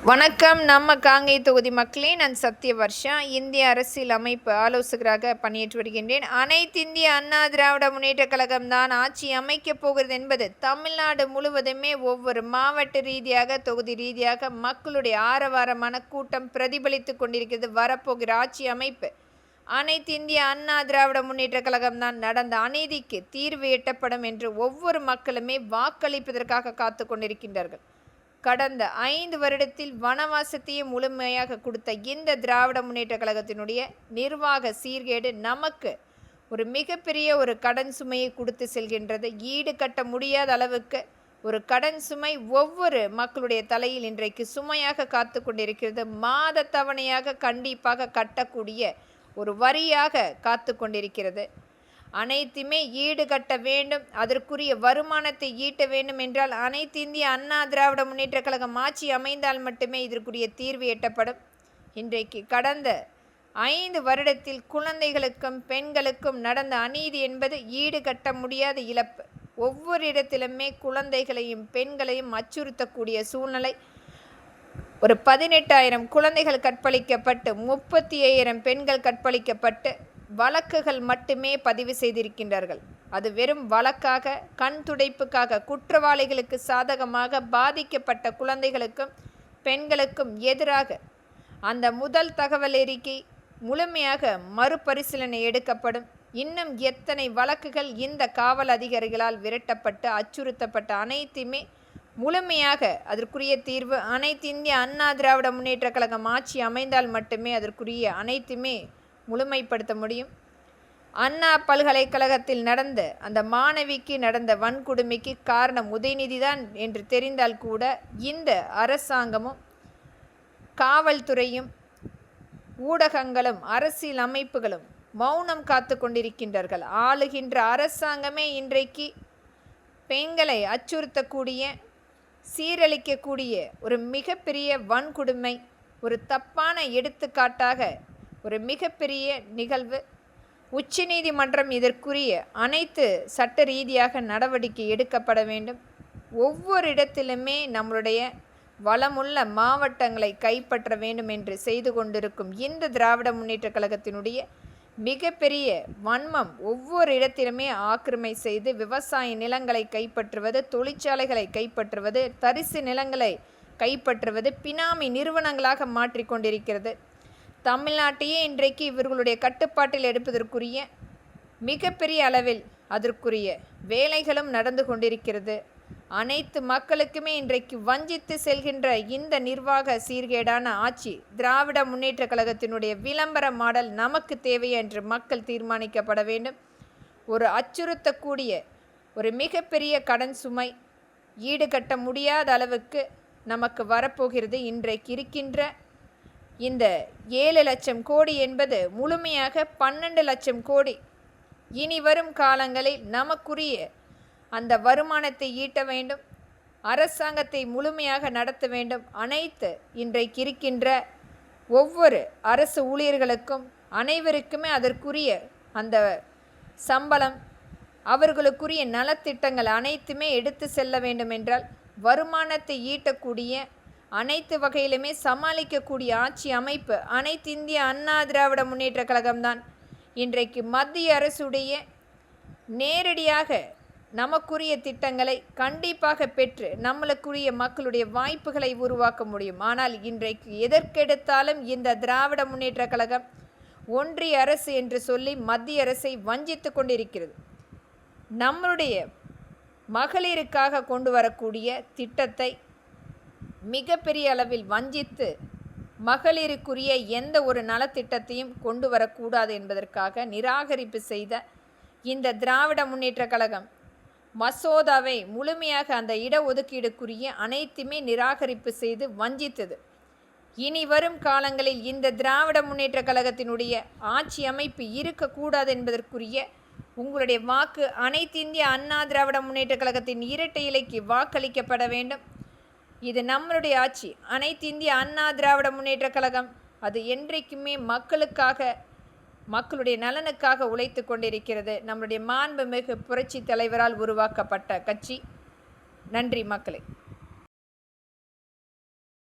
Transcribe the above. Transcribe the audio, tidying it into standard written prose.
வணக்கம். நம்ம காங்கை தொகுதி மக்களே, நான் சத்யவர்ஷா இந்திய அரசியல் அமைப்பு ஆலோசகராக பணியாற்றி வருகின்றேன். அனைத்திந்திய அண்ணா திராவிட முன்னேற்றக் கழகம் தான் ஆட்சி அமைக்கப் போகிறது என்பது தமிழ்நாடு முழுவதுமே ஒவ்வொரு மாவட்ட ரீதியாக, தொகுதி ரீதியாக மக்களுடைய ஆரவாரமான கூட்டம் பிரதிபலித்து கொண்டிருக்கிறது. வரப்போகிற ஆட்சி அமைப்பு அனைத்திந்திய அண்ணா திராவிட முன்னேற்றக் கழகம் தான். நடந்த அநீதிக்கு தீர்வு எட்டப்படும் என்று ஒவ்வொரு மக்களுமே வாக்களிப்பதற்காக காத்து கொண்டிருக்கின்றார்கள். கடந்த 5 வருடத்தில் வனவாசத்தையே முழுமையாக கொடுத்த இந்த திராவிட முன்னேற்ற கழகத்தினுடைய நிர்வாக சீர்கேடு நமக்கு ஒரு மிகப்பெரிய ஒரு கடன் சுமையை கொடுத்து செல்கின்றது. ஈடு கட்ட முடியாத அளவுக்கு ஒரு கடன் சுமை ஒவ்வொரு மக்களுடைய தலையில் இன்றைக்கு சுமையாக காத்து கொண்டிருக்கிறது. மாத தவணையாக கண்டிப்பாக கட்டக்கூடிய ஒரு வரியாக காத்து கொண்டிருக்கிறது. அனைத்துமே ஈடுகட்ட வேண்டும், அதற்குரிய வருமானத்தை ஈட்ட வேண்டும் என்றால் அனைத்து இந்திய அண்ணா திராவிட முன்னேற்ற கழகம் ஆட்சி அமைந்தால் மட்டுமே இதற்குரிய தீர்வு எட்டப்படும். இன்றைக்கு கடந்த 5 வருடத்தில் குழந்தைகளுக்கும் பெண்களுக்கும் நடந்த அநீதி என்பது ஈடுகட்ட முடியாத இழப்பு. ஒவ்வொரு இடத்திலுமே குழந்தைகளையும் பெண்களையும் அச்சுறுத்தக்கூடிய சூழ்நிலை. ஒரு 18,000 குழந்தைகள் கற்பழிக்கப்பட்டு 35,000 பெண்கள் கற்பழிக்கப்பட்டு வழக்குகள் மட்டுமே பதிவு செய்திருக்கின்றார்கள். அது வெறும் வழக்காக, கண் துடைப்புக்காக, குற்றவாளிகளுக்கு சாதகமாக பாதிக்கப்பட்ட குழந்தைகளுக்கும் பெண்களுக்கும் எதிராக அந்த முதல் தகவல் அறிக்கை முழுமையாக மறுபரிசீலனை எடுக்கப்படும். இன்னும் எத்தனை வழக்குகள் இந்த காவல் அதிகாரிகளால் விரட்டப்பட்டு அச்சுறுத்தப்பட்ட அனைத்துமே முழுமையாக அதற்குரிய தீர்வு அனைத்து இந்திய அண்ணா திராவிட முன்னேற்ற கழகம் ஆட்சி அமைந்தால் மட்டுமே அதற்குரிய அனைத்துமே முழுமைப்படுத்த முடியும். அண்ணா பல்கலைக்கழகத்தில் நடந்த அந்த மாணவிக்கு நடந்த வன்கொடுமைக்கு காரணம் உதயநிதி தான் என்று தெரிந்தால் கூட இந்த அரசாங்கமும் காவல்துறையும் ஊடகங்களும் அரசியல் அமைப்புகளும் மௌனம் காத்து கொண்டிருக்கின்றார்கள். ஆளுகின்ற அரசாங்கமே இன்றைக்கு பெண்களை அச்சுறுத்தக்கூடிய, சீரழிக்கக்கூடிய ஒரு மிகப்பெரிய வன்கொடுமை, ஒரு தப்பான எடுத்துக்காட்டாக ஒரு மிகப்பெரிய நிகழ்வு. உச்சநீதிமன்றம் இதற்குரிய அனைத்து சட்ட ரீதியாக நடவடிக்கை எடுக்கப்பட வேண்டும். ஒவ்வொரு இடத்திலுமே நம்மளுடைய வளமுள்ள மாவட்டங்களை கைப்பற்ற வேண்டும் என்று செய்து கொண்டிருக்கும் இந்த திராவிட முன்னேற்ற கழகத்தினுடைய மிகப்பெரிய வன்மம் ஒவ்வொரு இடத்திலுமே ஆக்கிரமை செய்து விவசாய நிலங்களை கைப்பற்றுவது, தொழிற்சாலைகளை கைப்பற்றுவது, தரிசு நிலங்களை கைப்பற்றுவது, பினாமி நிறுவனங்களாக மாற்றிக்கொண்டிருக்கிறது. தமிழ்நாட்டையே இன்றைக்கு இவர்களுடைய கட்டுப்பாட்டில் எடுப்பதற்குரிய மிகப்பெரிய அளவில் அதற்குரிய வேலைகளும் நடந்து கொண்டிருக்கிறது. அனைத்து மக்களுக்குமே இன்றைக்கு வஞ்சித்து செல்கின்ற இந்த நிர்வாக சீர்கேடான ஆட்சி திராவிட முன்னேற்ற கழகத்தினுடைய விளம்பர மாடல் நமக்கு தேவை என்று மக்கள் தீர்மானிக்கப்பட வேண்டும். ஒரு அச்சுறுத்தக்கூடிய ஒரு மிகப்பெரிய கடன் சுமை ஈடுகட்ட முடியாத அளவுக்கு நமக்கு வரப்போகிறது. இன்றைக்கு இருக்கின்ற இந்த 7 லட்சம் கோடி என்பது முழுமையாக 12 லட்சம் கோடி. இனி வரும் காலங்களில் நமக்குரிய அந்த வருமானத்தை ஈட்ட வேண்டும், அரசாங்கத்தை முழுமையாக நடத்த வேண்டும். அனைத்து இன்றைக்கு இருக்கின்ற ஒவ்வொரு அரசு ஊழியர்களுக்கும் அனைவருக்குமே அதற்குரிய அந்த சம்பளம், அவர்களுக்குரிய நலத்திட்டங்கள் அனைத்துமே எடுத்து செல்ல வேண்டும் என்றால் வருமானத்தை ஈட்டக்கூடிய அனைத்து வகையிலுமே சமாளிக்கக்கூடிய ஆட்சி அமைப்பு அனைத்து இந்திய அண்ணா திராவிட முன்னேற்ற கழகம்தான். இன்றைக்கு மத்திய அரசுடைய நேரடியாக நமக்குரிய திட்டங்களை கண்டிப்பாக பெற்று நம்மளுக்குரிய மக்களுடைய வாய்ப்புகளை உருவாக்க முடியும். ஆனால் இன்றைக்கு எதற்கெடுத்தாலும் இந்த திராவிட முன்னேற்ற கழகம் ஒன்றிய அரசு என்று சொல்லி மத்திய அரசை வஞ்சித்து கொண்டிருக்கிறது. நம்மளுடைய மகளிருக்காக கொண்டு வரக்கூடிய திட்டத்தை மிகப்பெரிய அளவில் வஞ்சித்து மகளிருக்குரிய எந்த ஒரு நலத்திட்டத்தையும் கொண்டு வரக்கூடாது என்பதற்காக நிராகரிப்பு செய்த இந்த திராவிட முன்னேற்ற கழகம் மசோதாவை முழுமையாக அந்த இடஒதுக்கீடுக்குரிய அனைத்துமே நிராகரிப்பு செய்து வஞ்சித்தது. இனி வரும் காலங்களில் இந்த திராவிட முன்னேற்ற கழகத்தினுடைய ஆட்சி அமைப்பு இருக்கக்கூடாது என்பதற்குரிய உங்களுடைய வாக்கு அனைத்து இந்திய அண்ணா திராவிட முன்னேற்ற கழகத்தின் இரட்டை இலைக்கு வாக்களிக்கப்பட வேண்டும். இது நம்மளுடைய ஆட்சி. அனைத்து இந்திய அண்ணா திராவிட முன்னேற்ற கழகம் அது என்றைக்குமே மக்களுக்காக, மக்களுடைய நலனுக்காக உழைத்து கொண்டிருக்கிறது. நம்முடைய மாண்புமிகு புரட்சி தலைவரால் உருவாக்கப்பட்ட கட்சி. நன்றி மக்களே.